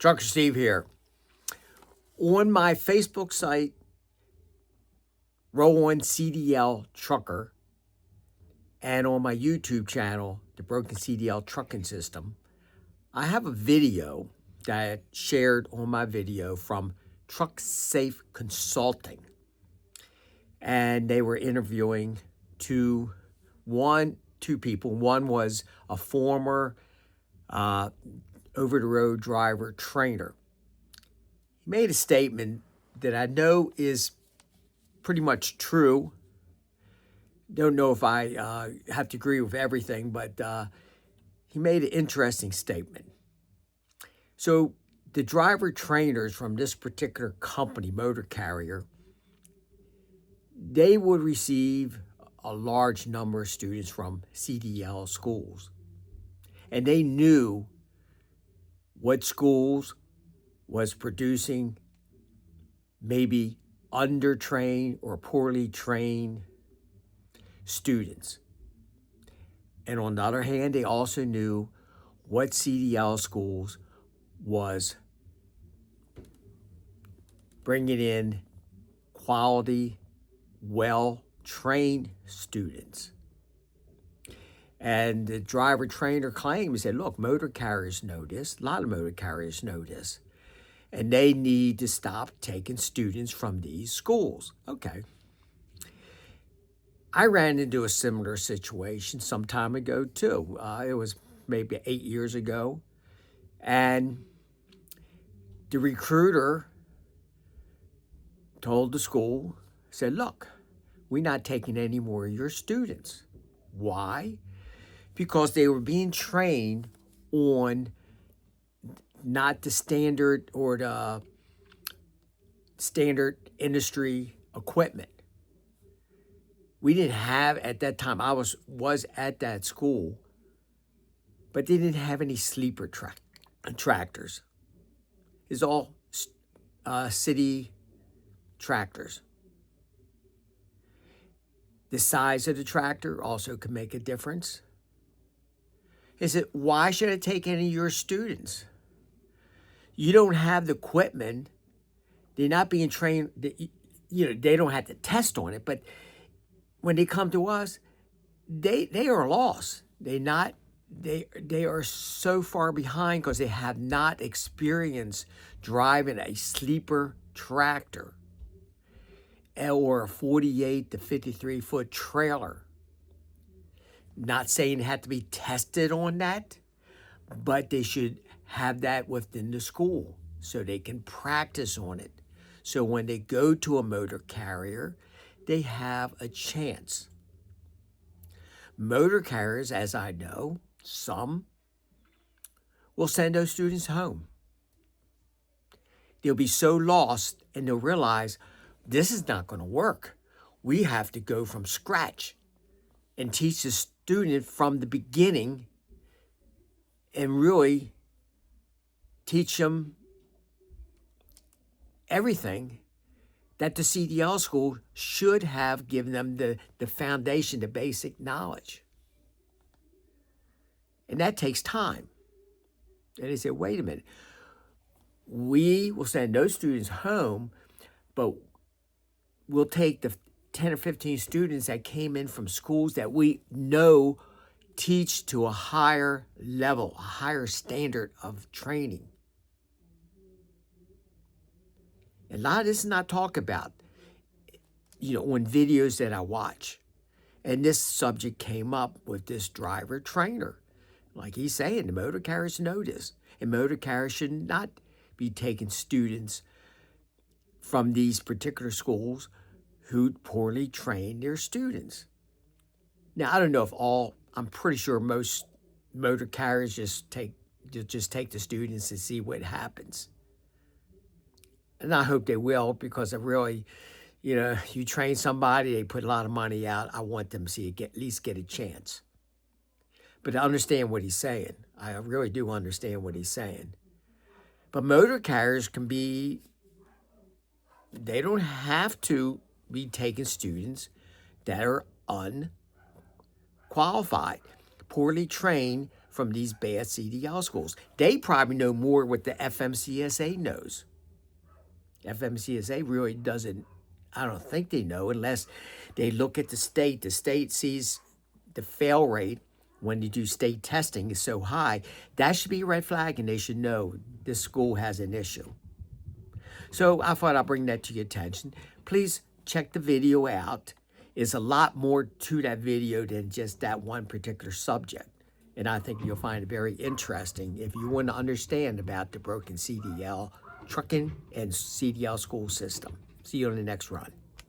Trucker Steve here. On my Facebook site, Roll On CDL Trucker, and on my YouTube channel, The Broken CDL Trucking System, I have a video that I shared on my video from Truck Safe Consulting. And they were interviewing two people. One was a former over-the-road driver trainer. He made a statement that I know is pretty much true. Don't know if I have to agree with everything, but he made an interesting statement. So the driver trainers from this particular company, motor carrier, they would receive a large number of students from CDL schools. And they knew what schools was producing maybe undertrained or poorly trained students. And on the other hand, they also knew what CDL schools was bringing in quality, well-trained students. And the driver trainer claimed, he said, look, motor carriers know this, a lot of motor carriers know this, and they need to stop taking students from these schools. Okay. I ran into a similar situation some time ago too. It was maybe 8 years ago, and the recruiter told the school, said, look, we're not taking any more of your students. Why? Because they were being trained on not the standard or the standard industry equipment. We didn't have, at that time, I was at that school, but they didn't have any sleeper tractors. It's all city tractors. The size of the tractor also can make a difference. He said, why should I take any of your students? You don't have the equipment. They're not being trained. They don't have to test on it, but when they come to us, they are lost. They are so far behind because they have not experienced driving a sleeper tractor or a 48 to 53 foot trailer. Not saying it had to be tested on that, but they should have that within the school so they can practice on it. So when they go to a motor carrier, they have a chance. Motor carriers, as I know, some will send those students home. They'll be so lost and they'll realize this is not going to work. We have to go from scratch and teach the student from the beginning and really teach them everything that the CDL school should have given them the foundation, the basic knowledge. And that takes time. And they said, wait a minute, we will send those students home, but we'll take the 10 or 15 students that came in from schools that we know teach to a higher level, a higher standard of training. A lot of this is not talked about, on videos that I watch. And this subject came up with this driver trainer. Like he's saying, the motor carriers know this. And motor carriers should not be taking students from these particular schools who poorly train their students. Now, I don't know if I'm pretty sure most motor carriers just take the students and see what happens. And I hope they will, because I really, you train somebody, they put a lot of money out. I want them to at least get a chance. But I understand what he's saying. I really do understand what he's saying. But motor carriers they don't have to be taking students that are unqualified, poorly trained from these bad CDL schools. They probably know more what the FMCSA knows. FMCSA really doesn't, I don't think they know unless they look at the state. The state sees the fail rate when you do state testing is so high. That should be a red flag, and they should know this school has an issue. So I thought I'd bring that to your attention. Please check the video out. There's a lot more to that video than just that one particular subject. And I think you'll find it very interesting if you want to understand about the broken CDL trucking and CDL school system. See you on the next run.